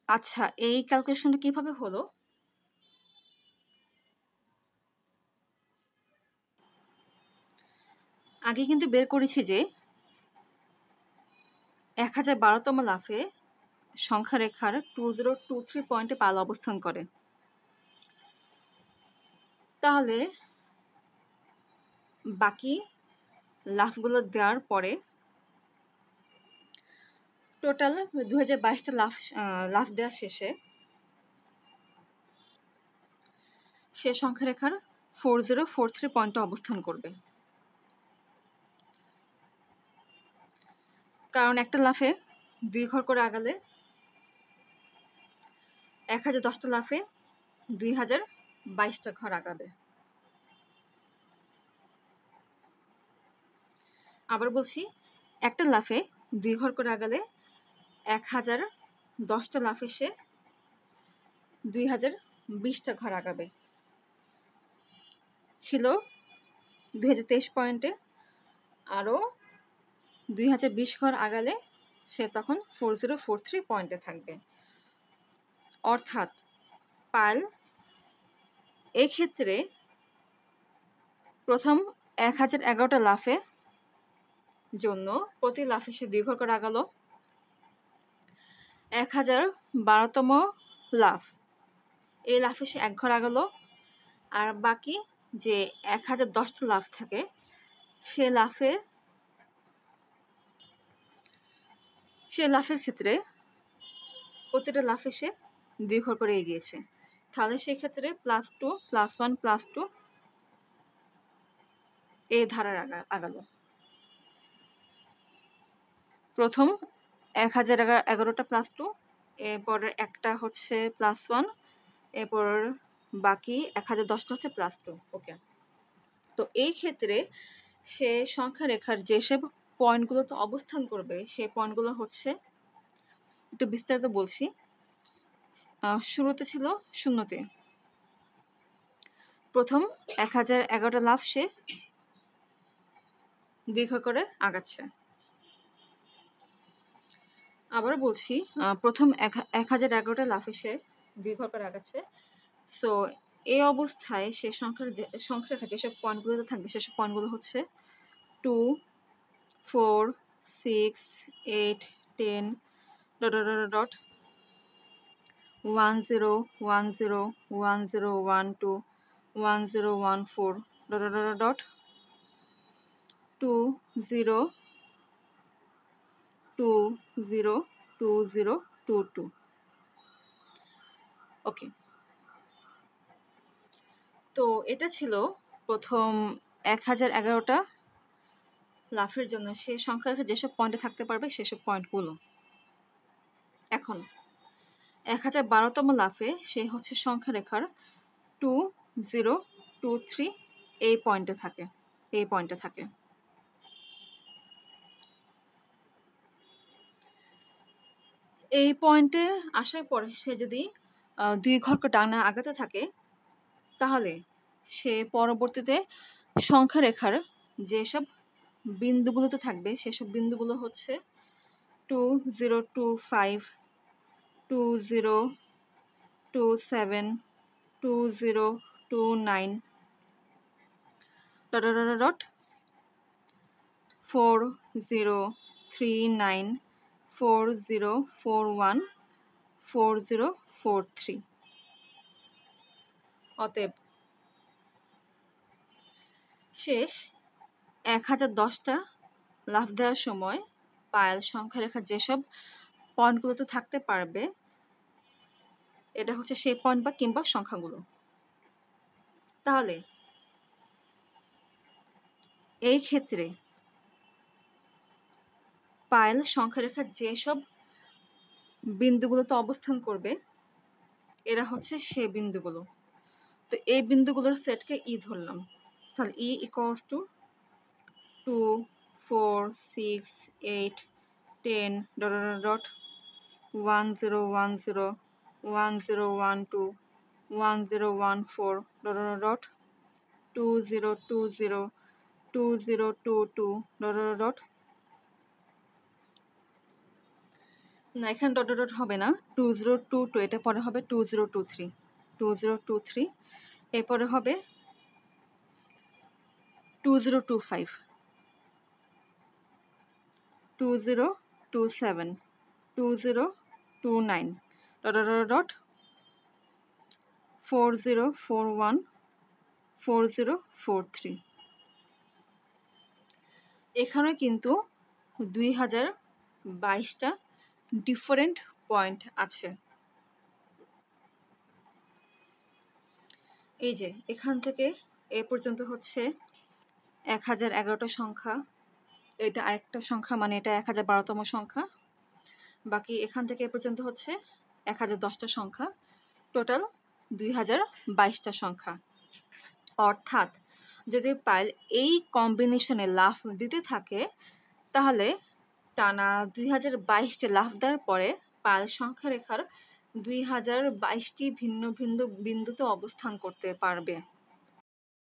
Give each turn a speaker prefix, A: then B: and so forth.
A: আচ্ছা, এই ক্যালকুলেশনটা কিভাবে হলো? আগে কিন্তু বের করেছি যে 1012তম লাফে সংখ্যা রেখার 2023 পয়েন্টে পাল অবস্থান করে। তাহলে বাকি লাফগুলো দেওয়ার পরে টোটাল 2022টা লাফ দেওয়ার শেষে সে সংখ্যা রেখার 4043 পয়েন্টে অবস্থান করবে। কারণ একটা লাফে 2 ঘর করে আগালে 1010টা লাফে 2022টা ঘর আগাবে। আবার বলছি, একটা লাফে 2 ঘর করে আগালে 1010টা লাফে সে 2020টা ঘর আগাবে। ছিল 2023 পয়েন্টে, আরও 2020 ঘর আগালে সে তখন 4043 পয়েন্টে থাকবে। অর্থাৎ পাল এক্ষেত্রে প্রথম 1011টা লাফে জন্য প্রতি লাফে সে 2 ঘর করে আগালো। 1012তম লাফ, এই লাফে সে 1 ঘর আগালো। আর বাকি যে 1010টা লাফ থাকে সে লাফের ক্ষেত্রে প্রতিটা লাফে সে 2 ঘর করে এগিয়েছে। তাহলে সেক্ষেত্রে +2 +1 +2 এই ধারার আগালো। প্রথম 1011টা +2, এরপরের একটা হচ্ছে +1, এরপর বাকি 1010টা হচ্ছে +2। ওকে, তো এই ক্ষেত্রে সে সংখ্যা রেখার যেসব পয়েন্টগুলোতে অবস্থান করবে সেই পয়েন্টগুলো হচ্ছে, একটু বিস্তারিত বলছি। শুরুতে ছিল 0তে, প্রথম 1011টা লাফ সে 2 ঘর করে আগাচ্ছে। আবারও বলছি, প্রথম 1011টা লাফে সে 2 ঘর করে আগাচ্ছে। সো এই অবস্থায় সে সংখ্যা রেখা যেসব পয়েন্টগুলোতে থাকবে সেসব পয়েন্টগুলো হচ্ছে 2, 4, 6, 8, 10, ... 10, 10, 10, 12, 1014, ... 20, 20, 20, 22। ওকে, তো এটা ছিল প্রথম 1011টা লাফের জন্য সে সংখ্যা রেখা যেসব পয়েন্টে থাকতে পারবে সেসব পয়েন্টগুলো। এখন 1012তম লাফে সে হচ্ছে সংখ্যা রেখার 2023 এই পয়েন্টে থাকে। এই পয়েন্টে আসার পরে সে যদি 2 ঘর করে টানা আগাতে থাকে তাহলে সে পরবর্তীতে সংখ্যা রেখার যেসব বিন্দুগুলোতে থাকবে সেসব বিন্দুগুলো হচ্ছে 2025, 2027, 2029, ... 4039, 4041, 4043। অতএব শেষ 1010টা লাফ দেওয়ার সময় পায়েল সংখ্যা রেখা যেসব পয়েন্টগুলোতে থাকতে পারবে এটা হচ্ছে সেই পয়েন্ট বা কিংবা সংখ্যাগুলো। তাহলে এই ক্ষেত্রে পায়েল সংখ্যা রেখার যেসব বিন্দুগুলোতে অবস্থান করবে এরা হচ্ছে সেই বিন্দুগুলো। তো এই বিন্দুগুলোর সেটকে ই ধরলাম। তাহলে ই ইকুয়ালস টু 2, 4, 6, 8, 10, ... 1010, 1012, 1014, ... 2020, 2022, ... না, এখানে ডট ডট ডট হবে না। 2022 এটা পরে হবে 2023 এরপরে হবে 2025 2027 2029 ডট ডট ডট ডট 4041 4043। এখানে কিন্তু 2022টা ডিফারেন্ট পয়েন্ট আছে। এই যে এখান থেকে এ পর্যন্ত হচ্ছে 1011টা সংখ্যা, এটা আরেকটা সংখ্যা, মানে এটা 1012তম সংখ্যা। বাকি এখান থেকে এ পর্যন্ত হচ্ছে 1010টা সংখ্যা, টোটাল 2022টা সংখ্যা। অর্থাৎ যদি পাইল এই কম্বিনেশনে লাফ দিতে থাকে তাহলে টানা 2022টি লাফ দেওয়ার পরে পাইল সংখ্যা রেখার 2022টি ভিন্ন ভিন্ন বিন্দুতে অবস্থান করতে পারবে।